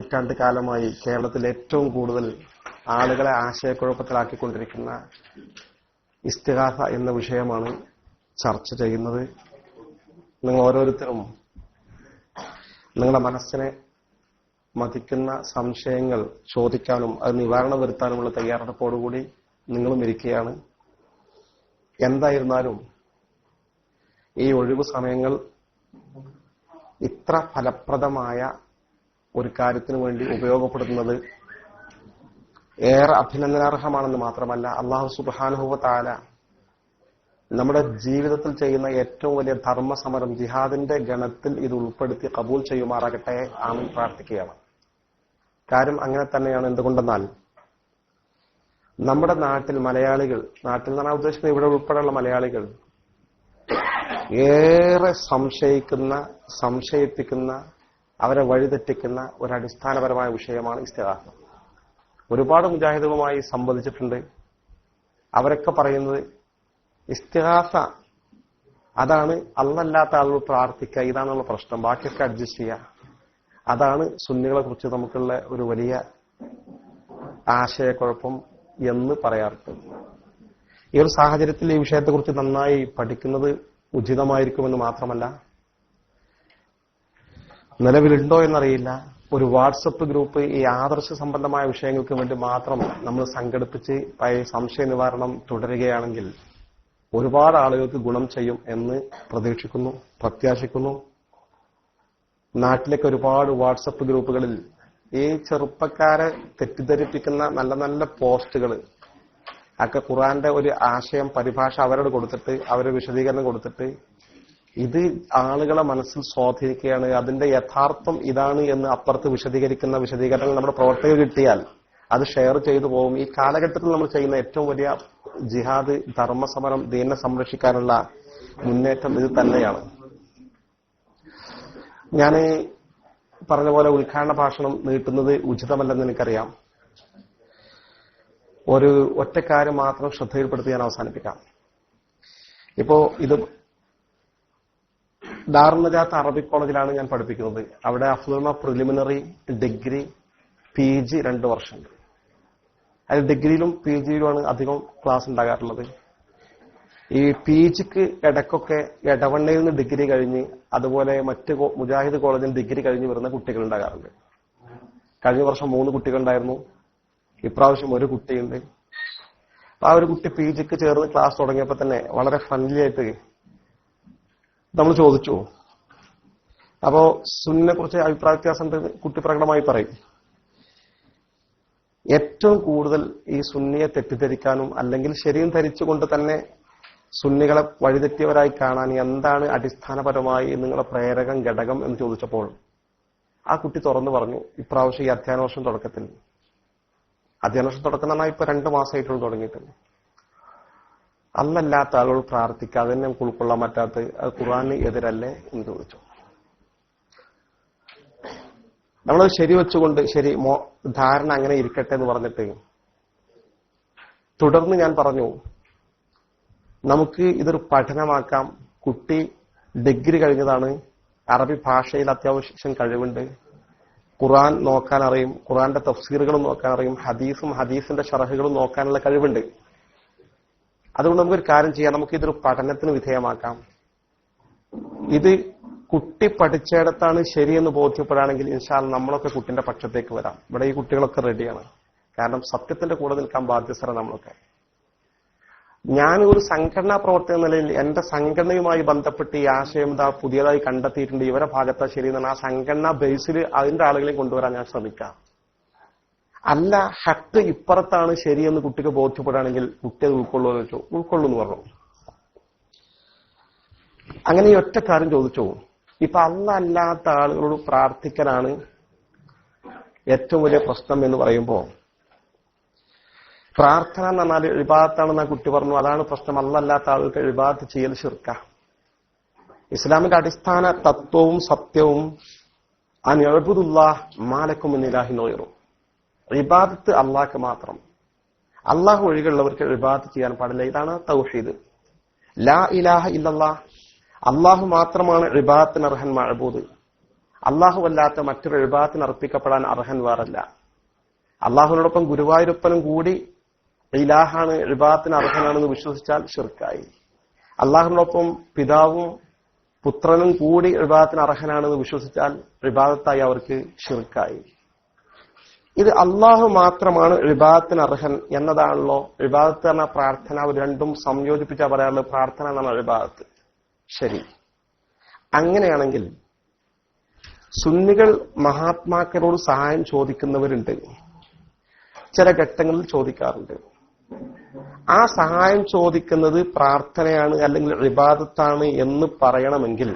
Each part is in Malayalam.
നൂറ്റാണ്ട് കാലമായി കേരളത്തിൽ ഏറ്റവും കൂടുതൽ ആളുകളെ ആശയക്കുഴപ്പത്തിലാക്കിക്കൊണ്ടിരിക്കുന്ന ഇസ്തിഗാസ എന്ന വിഷയമാണ് ചർച്ച ചെയ്യുന്നത്. നിങ്ങൾ ഓരോരുത്തരും നിങ്ങളുടെ മനസ്സിനെ മതിക്കുന്ന സംശയങ്ങൾ ചോദിക്കാനും അത് നിവാരണം വരുത്താനുമുള്ള തയ്യാറെടുപ്പോടുകൂടി നിങ്ങളും ഇരിക്കുകയാണ്. എന്തായിരുന്നാലും ഈ ഒഴിവു സമയങ്ങൾ ഇത്ര ഫലപ്രദമായ ഒരു കാര്യത്തിനു വേണ്ടി ഉപയോഗപ്പെടുത്തുന്നത് ഏറെ അഭിനന്ദനാർഹമാണെന്ന് മാത്രമല്ല, അല്ലാഹു സുബ്ഹാനഹു വ തആല നമ്മുടെ ജീവിതത്തിൽ ചെയ്യുന്ന ഏറ്റവും വലിയ ധർമ്മസമരം ജിഹാദിന്റെ ഗണത്തിൽ ഇത് ഉൾപ്പെടുത്തി കബൂൽ ചെയ്യുമാറാകട്ടെ. ആമീൻ പ്രാർത്ഥിക്കുകയാണ്. കാര്യം അങ്ങനെ തന്നെയാണ്. എന്തുകൊണ്ടെന്നാൽ നമ്മുടെ നാട്ടിൽ മലയാളികൾ, നാട്ടിൽ നിന്നാണ് ഉദ്ദേശിക്കുന്നത് ഇവിടെ ഉൾപ്പെടെയുള്ള മലയാളികൾ ഏറെ സംശയിപ്പിക്കുന്ന അവരെ വഴിതെറ്റിക്കുന്ന ഒരു അടിസ്ഥാനപരമായ വിഷയമാണ് ഇസ്തിഗാസ. ഒരുപാട് മുജാഹിദുകളുമായി സംവദിച്ചിട്ടുണ്ട്. അവരൊക്കെ പറയുന്നത് ഇസ്തിഗാസ അതാണ് അല്ലാത്ത ആളുകൾ പ്രാർത്ഥിക്കുക, ഇതാണുള്ള പ്രശ്നം, ബാക്കിയൊക്കെ അഡ്ജസ്റ്റ് ചെയ്യുക. അതാണ് സുന്നികളെ കുറിച്ച് നമുക്കുള്ള ഒരു വലിയ ആശയക്കുഴപ്പം എന്ന് പറയാറുണ്ട്. ഈ ഒരു സാഹചര്യത്തിൽ ഈ വിഷയത്തെക്കുറിച്ച് നന്നായി പഠിക്കുന്നത് ഉചിതമായിരിക്കുമെന്ന് മാത്രമല്ല, നിലവിലുണ്ടോ എന്നറിയില്ല, ഒരു വാട്സപ്പ് ഗ്രൂപ്പ് ഈ ആദർശ സംബന്ധമായ വിഷയങ്ങൾക്ക് വേണ്ടി മാത്രം നമ്മൾ സംഘടിപ്പിച്ച് സംശയ നിവാരണം തുടരുകയാണെങ്കിൽ ഒരുപാട് ആളുകൾക്ക് ഗുണം ചെയ്യും എന്ന് പ്രതീക്ഷിക്കുന്നു, പ്രത്യാശിക്കുന്നു. നാട്ടിലേക്ക് ഒരുപാട് വാട്സപ്പ് ഗ്രൂപ്പുകളിൽ ഈ ചെറുപ്പക്കാരെ തെറ്റിദ്ധരിപ്പിക്കുന്ന നല്ല നല്ല പോസ്റ്റുകൾ ഒക്കെ ഖുർആന്റെ ഒരു ആശയം പരിഭാഷ അവരോട് കൊടുത്തിട്ട് അവര് വിശദീകരണം കൊടുത്തിട്ട് ഇത് ആളുകളെ മനസ്സിൽ സ്വാധീനിക്കുകയാണ്, അതിന്റെ യഥാർത്ഥം ഇതാണ് എന്ന് അപ്പുറത്ത് വിശദീകരിക്കുന്ന വിശദീകരണങ്ങൾ നമ്മുടെ പ്രവർത്തകർ കിട്ടിയാൽ അത് ഷെയർ ചെയ്തു പോകും. ഈ കാലഘട്ടത്തിൽ നമ്മൾ ചെയ്യുന്ന ഏറ്റവും വലിയ ജിഹാദ്, ധർമ്മസമരം, ദീനിനെ സംരക്ഷിക്കാനുള്ള മുന്നേറ്റം ഇത് തന്നെയാണ്. ഞാൻ പറഞ്ഞ പോലെ ഉദ്ഘാടന ഭാഷണം നീട്ടുന്നത് ഉചിതമല്ലെന്ന് എനിക്കറിയാം. ഒരു ഒറ്റക്കാര്യം മാത്രം ശ്രദ്ധയിൽപ്പെടുത്തി ഞാൻ അവസാനിപ്പിക്കാം. ഇപ്പോ ഇത് ദാറുൻ നജാത്ത് അറബിക് കോളേജിലാണ് ഞാൻ പഠിപ്പിക്കുന്നത്. അവിടെ അഫ്ലുമ പ്രിലിമിനറി, ഡിഗ്രി, PG 2 വർഷമുണ്ട്. അതിൽ ഡിഗ്രിയിലും PGയിലുമാണ് അധികം ക്ലാസ് ഉണ്ടാകാറുള്ളത്. ഈ PGക്ക് ഇടയ്ക്കൊക്കെ എടവണ്ണയിൽ നിന്ന് ഡിഗ്രി കഴിഞ്ഞ് അതുപോലെ മറ്റ് മുജാഹിദ് കോളേജിൽ ഡിഗ്രി കഴിഞ്ഞ് വരുന്ന കുട്ടികൾ ഉണ്ടാകാറുണ്ട്. കഴിഞ്ഞ വർഷം 3 കുട്ടികളുണ്ടായിരുന്നു, ഇപ്രാവശ്യം 1 കുട്ടിയുണ്ട്. ആ ഒരു കുട്ടി PGക്ക് ചേർന്ന് ക്ലാസ് തുടങ്ങിയപ്പോൾ തന്നെ വളരെ ഫ്രണ്ട്ലി ആയിട്ട് നമ്മൾ ചോദിച്ചു. അപ്പോ സുന്നിനെ കുറിച്ച് അഭിപ്രായ വ്യത്യാസം കുട്ടി പ്രകടമായി പറയും. ഏറ്റവും കൂടുതൽ ഈ സുന്നിയെ തെറ്റിദ്ധരിക്കാനും അല്ലെങ്കിൽ ശരിയും ധരിച്ചുകൊണ്ട് തന്നെ സുന്നികളെ വഴിതെറ്റിയവരായി കാണാൻ എന്താണ് അടിസ്ഥാനപരമായി നിങ്ങളുടെ പ്രേരകം ഘടകം എന്ന് ചോദിച്ചപ്പോൾ ആ കുട്ടി തുറന്നു പറഞ്ഞു, ഇപ്രാവശ്യം ഈ അധ്യയന വർഷം തുടക്കം തന്നെ ഇപ്പൊ 2 മാസമായിട്ടുള്ള തുടങ്ങിയിട്ടുണ്ട്. അല്ലല്ലാത്ത ആളുകൾ പ്രാർത്ഥിക്കുക, അതിനെ നമുക്ക് ഉൾക്കൊള്ളാൻ പറ്റാത്ത, അത് ഖുർആന് എതിരല്ലേ എന്ന് ചോദിച്ചു. നമ്മളത് ശരിവെച്ചുകൊണ്ട് ശരി ധാരണ അങ്ങനെ ഇരിക്കട്ടെ എന്ന് പറഞ്ഞിട്ട് തുടർന്ന് ഞാൻ പറഞ്ഞു, നമുക്ക് ഇതൊരു പഠനമാക്കാം. കുട്ടി ഡിഗ്രി കഴിഞ്ഞതാണ്, അറബി ഭാഷയിൽ അത്യാവശ്യം കഴിവുണ്ട്, ഖുർആൻ നോക്കാൻ അറിയും, ഖുർആന്റെ തഫ്സീറുകളും നോക്കാൻ അറിയും, ഹദീസിന്റെ ഷറഹുകളും നോക്കാനുള്ള കഴിവുണ്ട്. അതുകൊണ്ട് നമുക്കൊരു കാര്യം ചെയ്യാം, നമുക്ക് ഇതൊരു പഠനത്തിന് വിധേയമാക്കാം. ഇത് കുട്ടി പഠിച്ചിടത്താണ് ശരിയെന്ന് ബോധ്യപ്പെടുകയാണെങ്കിൽ ഇൻഷാ അല്ലാഹ് നമ്മളൊക്കെ കുട്ടിന്റെ പക്ഷത്തേക്ക് വരാം. ഇവിടെ ഈ കുട്ടികളൊക്കെ റെഡിയാണ്. കാരണം സത്യത്തിന്റെ കൂടെ നിൽക്കാൻ ബാധ്യസ്ഥരാണ് നമ്മളൊക്കെ. ഞാൻ ഒരു സംഘടനാ പ്രവർത്തക നിലയിൽ എന്റെ സംഘടനയുമായി ബന്ധപ്പെട്ട് ഈ ആശയം പുതിയതായി കണ്ടെത്തിയിട്ടുണ്ട്, ഇവരെ ഭാഗത്താ ശരിയെന്നാണ്. ആ സംഘടനാ ബേസിൽ അതിന്റെ ആളുകളെയും കൊണ്ടുവരാൻ ഞാൻ ശ്രമിക്കാം. അല്ല, ഹക്ക് ഇപ്പുറത്താണ് ശരിയെന്ന് കുട്ടിക്ക് ബോധ്യപ്പെടുകയാണെങ്കിൽ കുട്ടി അത് ഉൾക്കൊള്ളുമെന്ന് വെച്ചു. ഉൾക്കൊള്ളുന്നു പറഞ്ഞു. അങ്ങനെ ഈ ഒറ്റ കാര്യം ചോദിച്ചു. ഇപ്പൊ അല്ലാത്ത ആളുകളോട് പ്രാർത്ഥിക്കലാണ് ഏറ്റവും വലിയ പ്രശ്നം എന്ന് പറയുമ്പോ, പ്രാർത്ഥന എന്ന് പറഞ്ഞാൽ ഇബാദത്താണെന്ന് ആ കുട്ടി പറഞ്ഞു. അതാണ് പ്രശ്നം. അല്ലാത്ത ആളുകൾക്ക് ഇബാദത്ത് ചെയ്യൽ ശിർക്ക. ഇസ്ലാമിന്റെ അടിസ്ഥാന തത്വവും സത്യവും അൻ യഅ്ബുദുല്ലാഹ് മാ ലക്കും മിൻ ഇലാഹിൻ ഗൈറുഹു, ഇബാദത്ത് അള്ളാഹ്ക്ക് മാത്രം, അള്ളാഹു ഒഴികെയുള്ളവർക്ക് ഇബാദത്ത് ചെയ്യാൻ പാടില്ല. ഇതാണ് തൗഹീദ്. ലാ ഇലാഹ ഇല്ലല്ലാഹ്, അള്ളാഹു മാത്രമാണ് ഇബാദത്തിന് അർഹൻ മഅബൂദ്. അല്ലാഹുവല്ലാത്ത മറ്റൊരു ഇബാദത്തിന് അർപ്പിക്കപ്പെടാൻ അർഹൻ വേറല്ല. അള്ളാഹുവിനോടൊപ്പം ഗുരുവായൂരപ്പനും കൂടി ഇലാഹാണ്, ഇബാദത്തിന് അർഹനാണെന്ന് വിശ്വസിച്ചാൽ ശിർക്കായി. അള്ളാഹുവിനോടൊപ്പം പിതാവും പുത്രനും കൂടി ഇബാദത്തിന് അർഹനാണെന്ന് വിശ്വസിച്ചാൽ ഇബാദത്തായി അവർക്ക് ശിർക്കായി. ഇത് അള്ളാഹു മാത്രമാണ് ഇബാദത്തിന് അർഹൻ എന്നതാണല്ലോ. ഇബാദത്ത് എന്ന പ്രാർത്ഥന രണ്ടും സംയോജിപ്പിച്ചാ പറയാറുള്ളത് പ്രാർത്ഥന എന്നാണ് ഇബാദത്ത്. ശരി, അങ്ങനെയാണെങ്കിൽ സുന്നികൾ മഹാത്മാക്കളോട് സഹായം ചോദിക്കുന്നവരുണ്ട്, ചില ഘട്ടങ്ങളിൽ ചോദിക്കാറുണ്ട്. ആ സഹായം ചോദിക്കുന്നത് പ്രാർത്ഥനയാണ് അല്ലെങ്കിൽ ഇബാദത്താണ് എന്ന് പറയണമെങ്കിൽ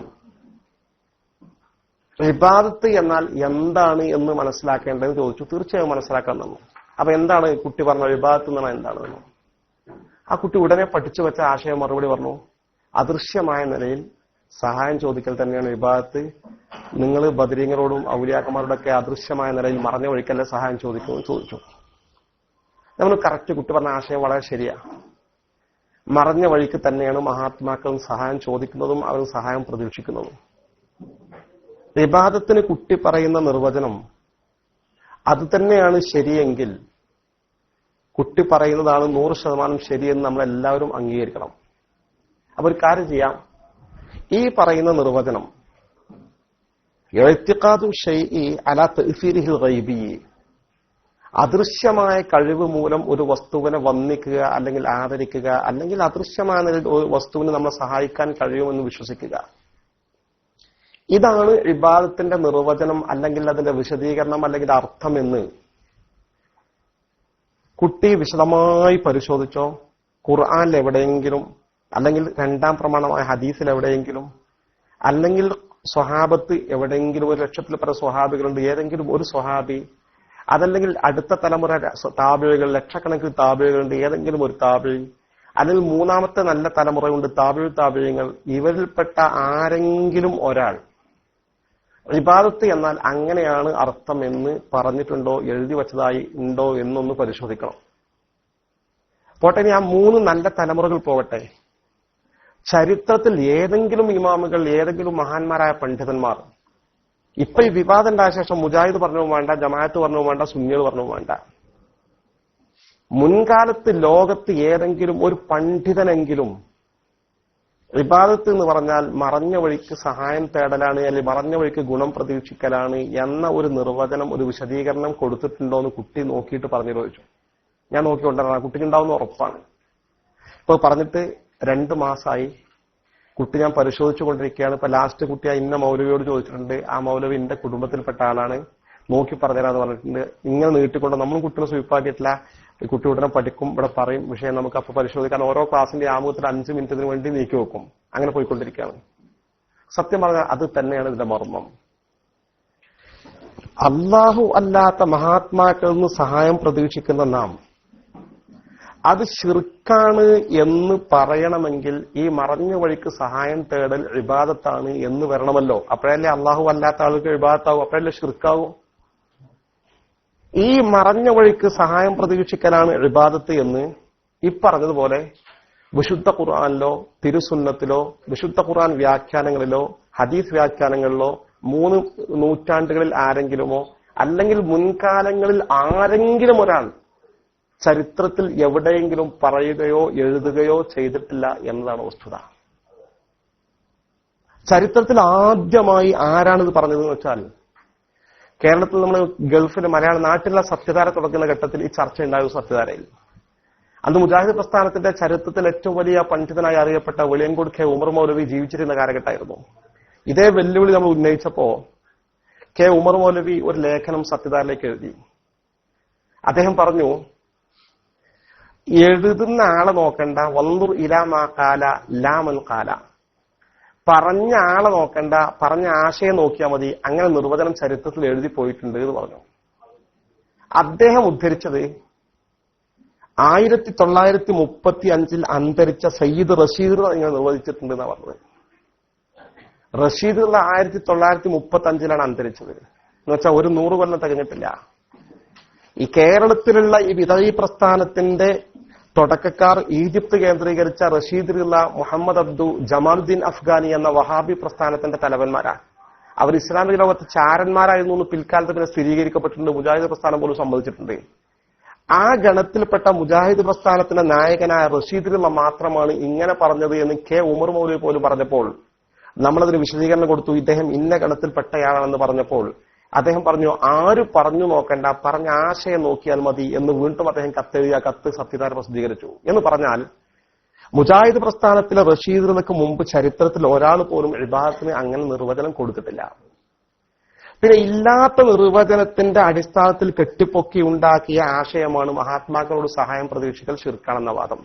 ഇബാദത്ത് എന്നാൽ എന്താണ് എന്ന് മനസ്സിലാക്കേണ്ടതെന്ന് ചോദിച്ചു. തീർച്ചയായും മനസ്സിലാക്കാൻ തന്നു. അപ്പൊ എന്താണ് കുട്ടി പറഞ്ഞ ഇബാദത്ത് എന്ന് പറഞ്ഞാൽ എന്താണെന്ന്? ആ കുട്ടി ഉടനെ പഠിച്ചു വെച്ച ആശയം മറുപടി പറഞ്ഞു, അദൃശ്യമായ നിലയിൽ സഹായം ചോദിക്കൽ തന്നെയാണ് ഇബാദത്ത്. നിങ്ങൾ ബദരീങ്ങളോടും ഔലിയാക്കന്മാരോടൊക്കെ അദൃശ്യമായ നിലയിൽ മറഞ്ഞ വഴിക്കല്ലേ സഹായം ചോദിക്കുമെന്ന് ചോദിച്ചു. നമ്മൾ കറക്റ്റ് കുട്ടി പറഞ്ഞ ആശയം വളരെ ശരിയാ. മറഞ്ഞ വഴിക്ക് തന്നെയാണ് മഹാത്മാക്കളും സഹായം ചോദിക്കുന്നതും അവർ സഹായം പ്രതീക്ഷിക്കുന്നതും. ഇബാദത്തിന് കുട്ടി പറയുന്ന നിർവചനം അത് തന്നെയാണ് ശരിയെങ്കിൽ കുട്ടി പറയുന്നതാണ് 100% ശരിയെന്ന് നമ്മളെല്ലാവരും അംഗീകരിക്കണം. അപ്പൊ ഒരു കാര്യം ചെയ്യാം, ഈ പറയുന്ന നിർവചനം ഇഅ്തിഖാദു ശൈഇ അലാ തഅ്സീരിഹിൽ ഗൈബി, അദൃശ്യമായ കഴിവ് മൂലം ഒരു വസ്തുവിനെ വന്ദിക്കുക അല്ലെങ്കിൽ ആദരിക്കുക അല്ലെങ്കിൽ അദൃശ്യമായ നിലയിൽ ഒരു വസ്തുവിന് നമ്മളെ സഹായിക്കാൻ കഴിയുമെന്ന് വിശ്വസിക്കുക. ഇതാണ് ഇബാദത്തിന്റെ നിർവചനം അല്ലെങ്കിൽ അതിന്റെ വിശദീകരണം അല്ലെങ്കിൽ അർത്ഥം എന്ന് കുട്ടി വിശദമായി പരിശോധിച്ചോ? ഖുർആനിൽ എവിടെയെങ്കിലും അല്ലെങ്കിൽ രണ്ടാം പ്രമാണമായ ഹദീസിൽ എവിടെയെങ്കിലും അല്ലെങ്കിൽ സ്വഹാബത്ത് എവിടെയെങ്കിലും 1,00,000-ൽ പരം സ്വഹാബികളുണ്ട്, ഏതെങ്കിലും ഒരു സ്വഹാബി അതല്ലെങ്കിൽ അടുത്ത തലമുറ താബിഴികൾ ലക്ഷക്കണക്കിന് താബിഴികളുണ്ട്, ഏതെങ്കിലും ഒരു താബിഴി അല്ലെങ്കിൽ മൂന്നാമത്തെ നല്ല തലമുറയുണ്ട് താബിഴിങ്ങൾ, ഇവരിൽപ്പെട്ട ആരെങ്കിലും ഒരാൾ ഇബാദത്ത് എന്നാൽ അങ്ങനെയാണ് അർത്ഥം എന്ന് പറഞ്ഞിട്ടുണ്ടോ, എഴുതി വച്ചതായി ഉണ്ടോ എന്നൊന്ന് പരിശോധിക്കണം. പോട്ടെ, ഇനി ആ 3 നല്ല തലമുറകൾ പോകട്ടെ. ചരിത്രത്തിൽ ഏതെങ്കിലും ഇമാമുകൾ, ഏതെങ്കിലും മഹാന്മാരായ പണ്ഡിതന്മാർ ഇപ്പൊ ഈ വിവാദം ഉണ്ടായ ശേഷം മുജാഹിദ് പറഞ്ഞവും വേണ്ട, ജമാഅത്ത് പറഞ്ഞവും വേണ്ട, സുന്നികൾ പറഞ്ഞവും വേണ്ട, മുൻകാലത്ത് ലോകത്ത് ഏതെങ്കിലും ഒരു പണ്ഡിതനെങ്കിലും ഇബാദത്ത് എന്ന് പറഞ്ഞാൽ മറഞ്ഞ വഴിക്ക് സഹായം തേടലാണ് അല്ലെങ്കിൽ മറഞ്ഞ വഴിക്ക് ഗുണം പ്രതീക്ഷിക്കലാണ് എന്ന ഒരു നിർവചനം, ഒരു വിശദീകരണം കൊടുത്തിട്ടുണ്ടോ എന്ന് കുട്ടി നോക്കിയിട്ട് പറഞ്ഞു ചോദിച്ചു. ഞാൻ നോക്കിക്കൊണ്ടാണ്, കുട്ടിക്ക് ഉണ്ടാവുന്ന ഉറപ്പാണ്. ഇപ്പൊ പറഞ്ഞിട്ട് 2 മാസമായി. കുട്ടി ഞാൻ പരിശോധിച്ചുകൊണ്ടിരിക്കുകയാണ്. ഇപ്പൊ ലാസ്റ്റ് കുട്ടി ഇന്ന മൗലവിയോട് ചോദിച്ചിട്ടുണ്ട്. ആ മൗലവി എന്റെ കുടുംബത്തിൽപ്പെട്ട ആളാണ്, നോക്കി പറഞ്ഞുതരാന്ന് പറഞ്ഞിട്ടുണ്ട്. ഇങ്ങനെ നീട്ടിക്കൊണ്ട് നമ്മളും കുട്ടികളെ സ്വീപ്പാക്കിയിട്ടില്ല. കുട്ടി ഉടനെ പഠിക്കും, ഇവിടെ പറയും വിഷയം, നമുക്ക് അപ്പൊ പരിശോധിക്കാൻ ഓരോ ക്ലാസിന്റെ ആമുഖത്തിൽ 5 മിനിറ്റിന് വേണ്ടി നീക്കി വെക്കും. അങ്ങനെ പോയിക്കൊണ്ടിരിക്കുകയാണ്. സത്യം പറഞ്ഞാൽ അത് തന്നെയാണ് ഇതിന്റെ മർമ്മം. അല്ലാഹു അല്ലാത്ത മഹാത്മാക്കളിൽ നിന്ന് സഹായം പ്രതീക്ഷിക്കുന്ന നാം അത് ശിർക്കാണ് എന്ന് പറയണമെങ്കിൽ ഈ മറഞ്ഞ വഴിക്ക് സഹായം തേടൽ ഇബാദത്താണ് എന്ന് വരണമല്ലോ. അപ്പോഴല്ലേ അല്ലാഹു അല്ലാത്ത ആൾക്ക് ഇബാദത്താവും, അപ്പോഴല്ലേ ശിർക്കാവും. ഈ മറഞ്ഞ വഴിക്ക് സഹായം പ്രതീക്ഷിക്കലാണ് ഇബാദത്ത് എന്ന് ഈ പറഞ്ഞതുപോലെ വിശുദ്ധ ഖുർആനിലോ തിരുസുന്നത്തിലോ വിശുദ്ധ ഖുർആൻ വ്യാഖ്യാനങ്ങളിലോ ഹദീസ് വ്യാഖ്യാനങ്ങളിലോ 3 നൂറ്റാണ്ടുകളിൽ ആരെങ്കിലുമോ അല്ലെങ്കിൽ മുൻകാലങ്ങളിൽ ആരെങ്കിലും ഒരാൾ ചരിത്രത്തിൽ എവിടെയെങ്കിലും പറയുകയോ എഴുതുകയോ ചെയ്തിട്ടില്ല എന്നതാണ് വസ്തുത. ചരിത്രത്തിൽ ആദ്യമായി ആരാണിത് പറഞ്ഞതെന്ന് വെച്ചാൽ, കേരളത്തിൽ നമ്മൾ ഗൾഫിൽ മലയാള നാട്ടിലുള്ള സത്യധാര തുടങ്ങുന്ന ഘട്ടത്തിൽ ഈ ചർച്ച ഉണ്ടായ സത്യധാരയിൽ അന്ന് മുജാഹിദ് പ്രസ്ഥാനത്തിന്റെ ചരിത്രത്തിൽ ഏറ്റവും വലിയ പണ്ഡിതനായി അറിയപ്പെട്ട വെളിയങ്കോട് കെ ഉമർ മൗലവി ജീവിച്ചിരുന്ന കാലഘട്ടമായിരുന്നു. ഇതേ വെല്ലുവിളി നമ്മൾ ഉന്നയിച്ചപ്പോ കെ ഉമർ മൗലവി ഒരു ലേഖനം സത്യധാരയിലേക്ക് എഴുതി. അദ്ദേഹം പറഞ്ഞു, എഴുതുന്ന ആളെ നോക്കണ്ട, വൻദുർ ഇലാ മാ ഖാല ലാ മൻ ഖാല. പറഞ്ഞ ആളെ നോക്കണ്ട, പറഞ്ഞ ആശയം നോക്കിയാൽ മതി. അങ്ങനെ നിർവചനം ചരിത്രത്തിൽ എഴുതി പോയിട്ടുണ്ട് എന്ന് പറഞ്ഞു. അദ്ദേഹം ഉദ്ധരിച്ചത് 1935 അന്തരിച്ച സയ്യിദ് റഷീദ് ഇങ്ങനെ നിർവചിച്ചിട്ടുണ്ട് എന്നാണ് പറഞ്ഞത്. റഷീദ് 1935 അന്തരിച്ചത് എന്ന് വെച്ചാൽ ഒരു 100 കൊല്ലം തികഞ്ഞിട്ടില്ല. ഈ കേരളത്തിലുള്ള ഈ വിദഈ പ്രസ്ഥാനത്തിന്റെ തുടക്കക്കാർ ഈജിപ്ത് കേന്ദ്രീകരിച്ച റഷീദ്, മുഹമ്മദ് അബ്ദു, ജമാലുദ്ദീൻ അഫ്ഗാനി എന്ന വഹാബി പ്രസ്ഥാനത്തിന്റെ തലവന്മാരാണ്. അവർ ഇസ്ലാമിക ലോകത്ത് ചാരന്മാരായിരുന്നു എന്ന് പിൽക്കാലത്ത് പിന്നെ സ്ഥിരീകരിക്കപ്പെട്ടിട്ടുണ്ട്. മുജാഹിദ് പ്രസ്ഥാനം പോലും സമ്മതിച്ചിട്ടുണ്ട്. ആ ഗണത്തിൽപ്പെട്ട മുജാഹിദ് പ്രസ്ഥാനത്തിന്റെ നായകനായ റഷീദിനുള്ള മാത്രമാണ് ഇങ്ങനെ പറഞ്ഞത് എന്ന് കെ ഉമർ മൗലവി പോലും പറഞ്ഞപ്പോൾ നമ്മളതിന് വിശദീകരണം കൊടുത്തു. ഇദ്ദേഹം ഇന്ന ഗണത്തിൽപ്പെട്ടയാളാണെന്ന് പറഞ്ഞപ്പോൾ അദ്ദേഹം പറഞ്ഞു, ആര് പറഞ്ഞു നോക്കണ്ട, പറഞ്ഞ ആശയം നോക്കിയാൽ മതി എന്ന് വീണ്ടും അദ്ദേഹം കത്തെഴുതിയ കത്ത് സത്യതാര പ്രസിദ്ധീകരിച്ചു. എന്ന് പറഞ്ഞാൽ മുജാഹിദ് പ്രസ്ഥാനത്തിലെ റഷീദിനക്ക് മുമ്പ് ചരിത്രത്തിൽ ഒരാൾ പോലും ഇബാദത്തിന് അങ്ങനെ നിർവചനം കൊടുത്തിട്ടില്ല. പിന്നെ ഇല്ലാത്ത നിർവചനത്തിന്റെ അടിസ്ഥാനത്തിൽ കെട്ടിപ്പൊക്കി ഉണ്ടാക്കിയ ആശയമാണ് മഹാത്മാക്കളോട് സഹായം പ്രതീക്ഷിക്കൽ ശിർക്കാണെന്ന വാദം.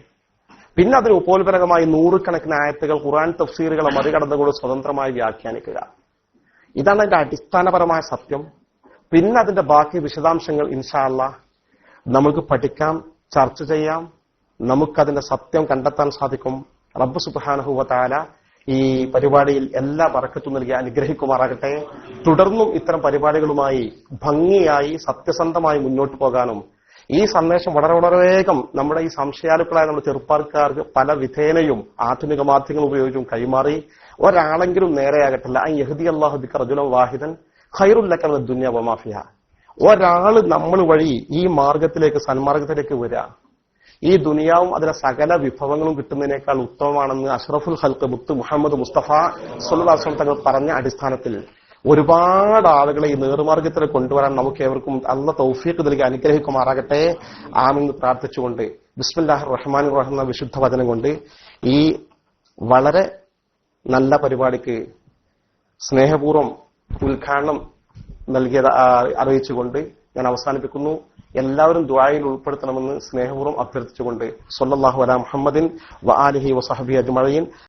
പിന്നെ അതിന് ഉപോത്ബലകമായി നൂറുകണക്കിന് ആയത്തുകൾ ഖുർആൻ തഫ്സീറുകളെ മറികടന്നുകൊണ്ട് സ്വതന്ത്രമായി വ്യാഖ്യാനിക്കുക. ഇതാണ് അതിന്റെ അടിസ്ഥാനപരമായ സത്യം. പിന്നെ അതിന്റെ ബാക്കി വിശദാംശങ്ങൾ ഇൻഷാ അല്ലാഹ് നമുക്ക് പഠിക്കാം, ചർച്ച ചെയ്യാം. നമുക്കതിന്റെ സത്യം കണ്ടെത്താൻ സാധിക്കും. റബ്ബ് സുബ്ഹാനഹു വ തആല ഈ പരിപാടിയിൽ എല്ലാ ബറക്കത്തും നൽകി അനുഗ്രഹിക്കുമാറാകട്ടെ. തുടർന്നും ഇത്തരം പരിപാടികളുമായി ഭംഗിയായി സത്യസന്ധമായി മുന്നോട്ട് പോകാനും ഈ സന്ദേശം വളരെ വളരെ വേഗം നമ്മുടെ ഈ സംശയാലുക്കളായ നമ്മുടെ ചെറുപ്പക്കാർക്ക് പല വിധേനയും ആധുനിക മാധ്യമങ്ങൾ ഉപയോഗിച്ചും കൈമാറി ഒരാളെങ്കിലും നേരെയാകട്ടില്ല. അൻ യഹ്ദി അല്ലാഹു ബിക റജുലൻ വാഹിദൻ ഖൈറുൽ ലക മിനദ് ദുനിയ വമാ ഫിഹാ. ഒരാള് നമ്മൾ വഴി ഈ മാർഗത്തിലേക്ക് സന്മാർഗത്തിലേക്ക് വരിക ഈ ദുനിയാവും അതിലെ സകല വിഭവങ്ങളും കിട്ടുന്നതിനേക്കാൾ ഉത്തമമാണെന്ന് അഷ്റഫുൽ ഖൽഖ് മുത്ത് മുഹമ്മദ് മുസ്തഫ സ്വല്ലല്ലാഹു അലൈഹി വസല്ലം തങ്ങൾ പറഞ്ഞ അടിസ്ഥാനത്തിൽ ഒരുപാട് ആളുകളെ ഈ നേർമാർഗത്തിൽ കൊണ്ടുവരാൻ നമുക്ക് ഏവർക്കും അല്ലാഹു തൗഫീഖ് നൽകി അനുഗ്രഹിക്കുമാറാകട്ടെ. ആമീൻ പ്രാർത്ഥിച്ചുകൊണ്ട് ബിസ്മില്ലാഹിർ റഹ്മാനിർ റഹീം എന്ന വിശുദ്ധ വചനം കൊണ്ട് ഈ വളരെ നല്ല പരിപാടിക്ക് സ്നേഹപൂർവ്വം ഉദ്ഘാടനം നൽകിയത് അറിയിച്ചുകൊണ്ട് ഞാൻ അവസാനിപ്പിക്കുന്നു. എല്ലാവരും ദുആയിൽ ഉൾപ്പെടുത്തണമെന്ന് സ്നേഹപൂർവ്വം അഭ്യർത്ഥിച്ചുകൊണ്ട് സ്വല്ലല്ലാഹു അലാ മുഹമ്മദിൻ വ ആലിഹി വസഹബിഹി അജ്മഈൻ.